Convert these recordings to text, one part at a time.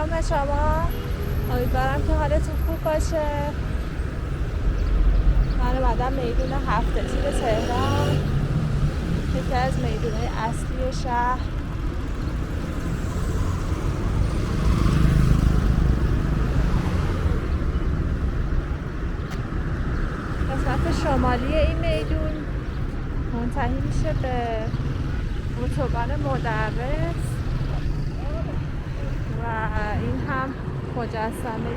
سلام به شما، امیدوارم که حالتون خوب باشه. من اومدم میدون هفت تیر تهران، یکی از میدونهای اصلی شهر. قسمت شمالی این میدون منتهی میشه به اتوبان مدرس و این هم مجسمه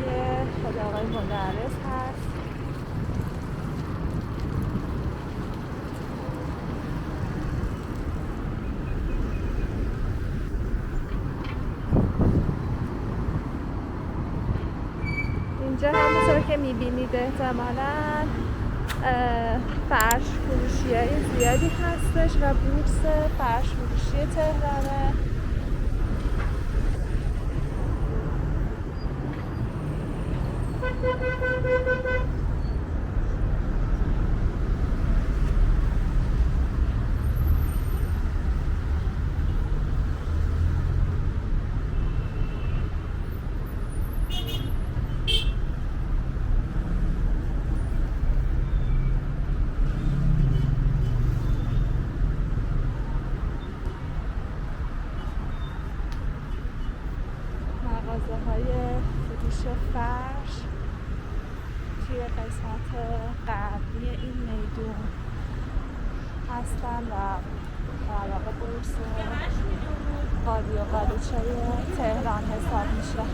خود آقای مدرس هست. اینجا همونطور که میبینید احتمالاً فرش فروشی های زیادی هستش و بورس فرش فروشی تهرانه. مغازه‌های فروش فرش توی قسمت غربی این میدون هستن و در واقع بورس قالی و قالیچه تهران حساب میشه.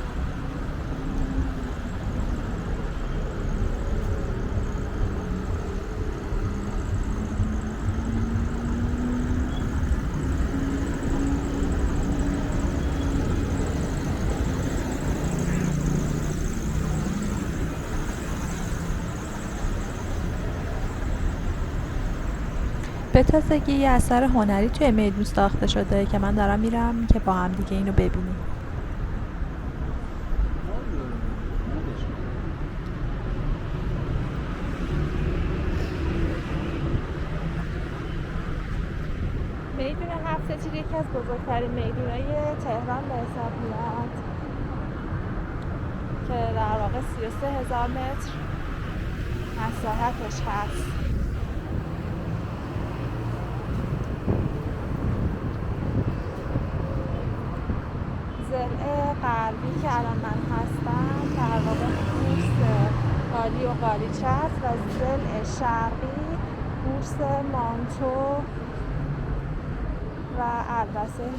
به تازگی یه اثر هنری توی میدون ساخته شده که من دارم میرم که با هم دیگه اینو ببینیم. میدون هفت تیر یکی از بزرگترین میدونهای تهران به حساب میاد که در واقع 33,000 متر مساحتش هست. ضلع غربی که الان من هستم در واقع بورس قالی و قالیچه است و ضلع شرقی بورس مانتو و البته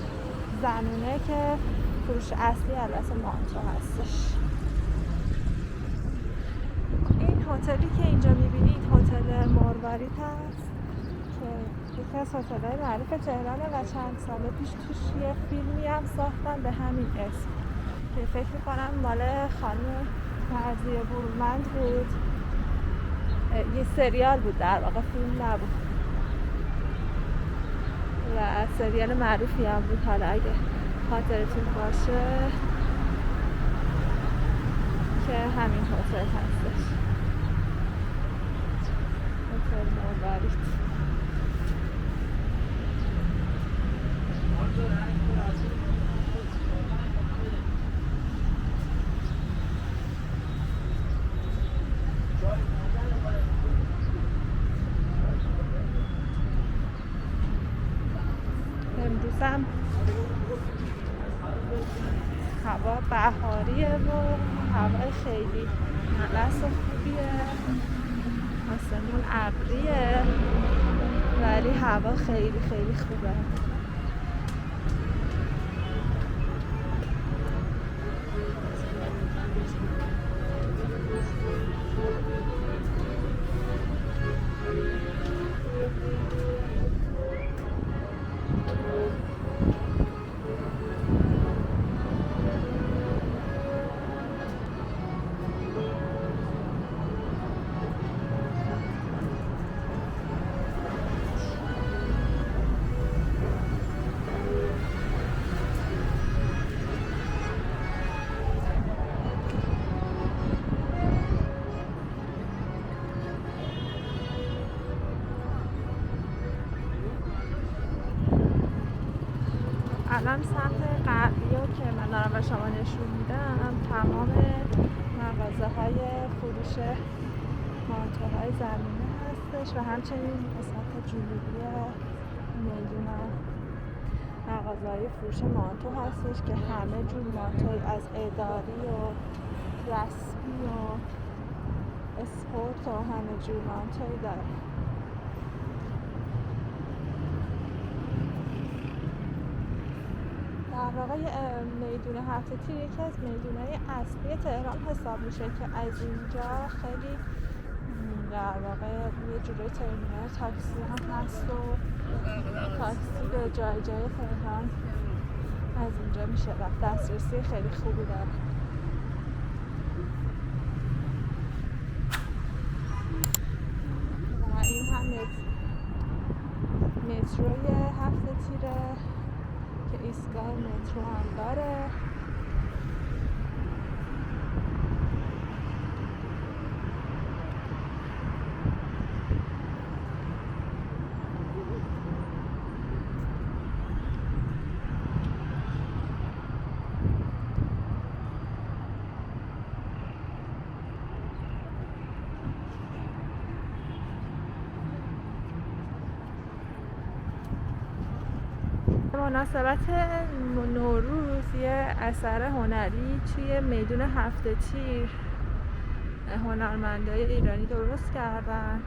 زنونه که فروش اصلی البته مانتو هستش. این هتلی که اینجا میبینید هتل مروارید هست که یکی از هتل‌های معروف تهرانه و چند سال پیش توش یه فیلمی هم ساختن به همین اسم که فکر میکنم مال خانم مرضیه برومند بود. یه سریال بود در واقع، فیلم نبود و سریال معروفی هم بود. حالا اگه خاطرتون باشه که همین هتل هستش، هتل مروارید. امروزم هوا بهاریه و هوا خیلی نلس و خوبیه، آسمون ابریه ولی هوا خیلی خیلی خوبه. الان سمت غربی رو که من دارم به شما نشون میدم تمام مغازه های فروش مانتوهای زمینی هستش و همچنین قسمت جنوبی میدون مغازه های فروش مانتو هستش که همه جور مانتوی از اداری و رسمی و اسپورت و همه جور مانتوی داره. در واقع میدون هفته تیر یکی از میدونهای اصلی تهران حساب میشه که از اینجا خیلی در واقع یه جوری ترمینال تاکسی هم هست و تاکسی به جای جای تهران از اینجا میشه رفت. دسترسی خیلی خوبی داره. و این هم متروی هفته تیره که ایستگاه مترو هم داره. مناسبت نوروز یه اثر هنری توی میدون هفته تیر هنرمندای ایرانی درست کردن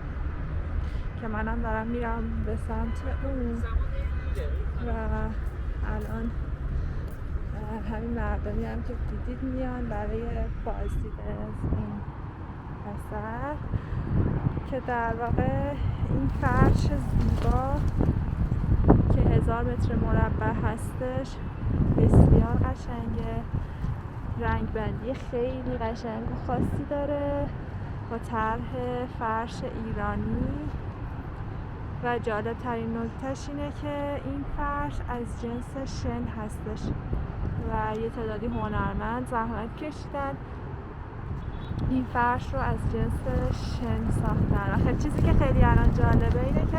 که منم دارم میرم به سمت اون و الان همین مردمی هم که دیدید میان برای بازدید از این اثر که در واقع این فرش زیبا که 1000 متر مربع هستش بسیار قشنگه. رنگ بندی خیلی قشنگ و خاصی داره با طرح فرش ایرانی و جالب ترین نکتهش اینه که این فرش از جنس شن هستش و یه تعدادی هنرمند زحمت کشیدن این فرش رو از جنس شن ساختن. خیلی چیزی که خیلی الان جالبه اینه که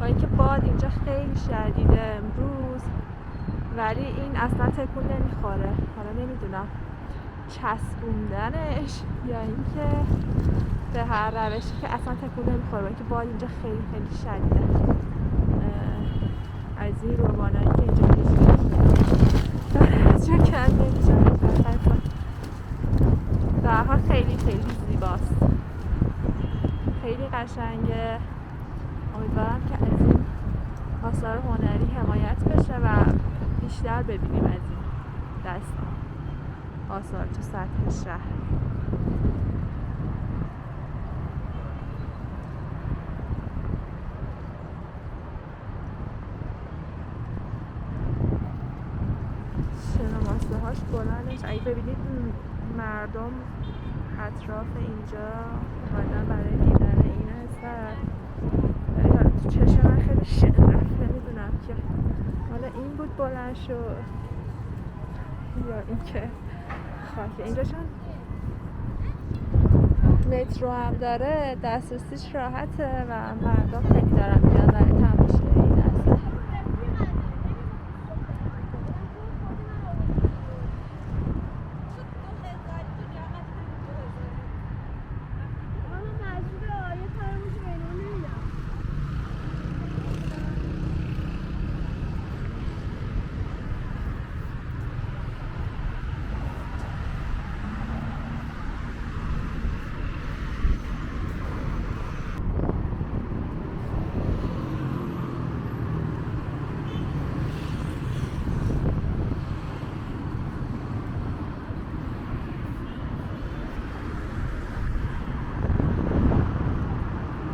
با اینکه باد اینجا خیلی شدیده امروز ولی این اصلا تکون نمیخوره. حالا نمیدونم چسبوندنش یا اینکه به هر روشی که اصلا تکون نمیخوره با اینکه باد اینجا خیلی خیلی شدیده. از این روبانایی که اینجا داره از جا کند نمیشه. در حال خیلی خیلی زیباست، خیلی قشنگه. امیدوارم که از این آثار هنری حمایت بشه و بیشتر ببینیم از این دست آثار تو سطح شهر. شناسه هاش بلندش اگه ببینید مردم اطراف اینجا اومدن برای دیدن این اثر. ولی حالا تو چشم من خیلی شن رفت نمیدونم که حالا این بود بلند شد یا این که خاکه. اینجا چون مترو هم داره دسترسیش راحته و مردم خیلی دارن میان برای تماشای این اثر.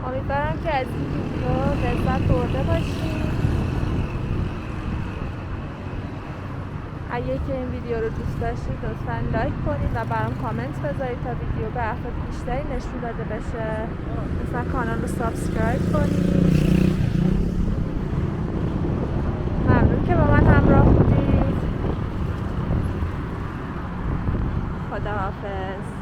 امیدوارم که از این ویدیو لذت برده باشید. اگه که این ویدیو رو دوست داشتید لطفاً لایک کنید و برام کامنت بذارید تا ویدیو به افراد بیشتری نشون داده بشه. لطفاً کانال رو سابسکرایب کنید. ممنون که با من همراه بودید. خداحافظ.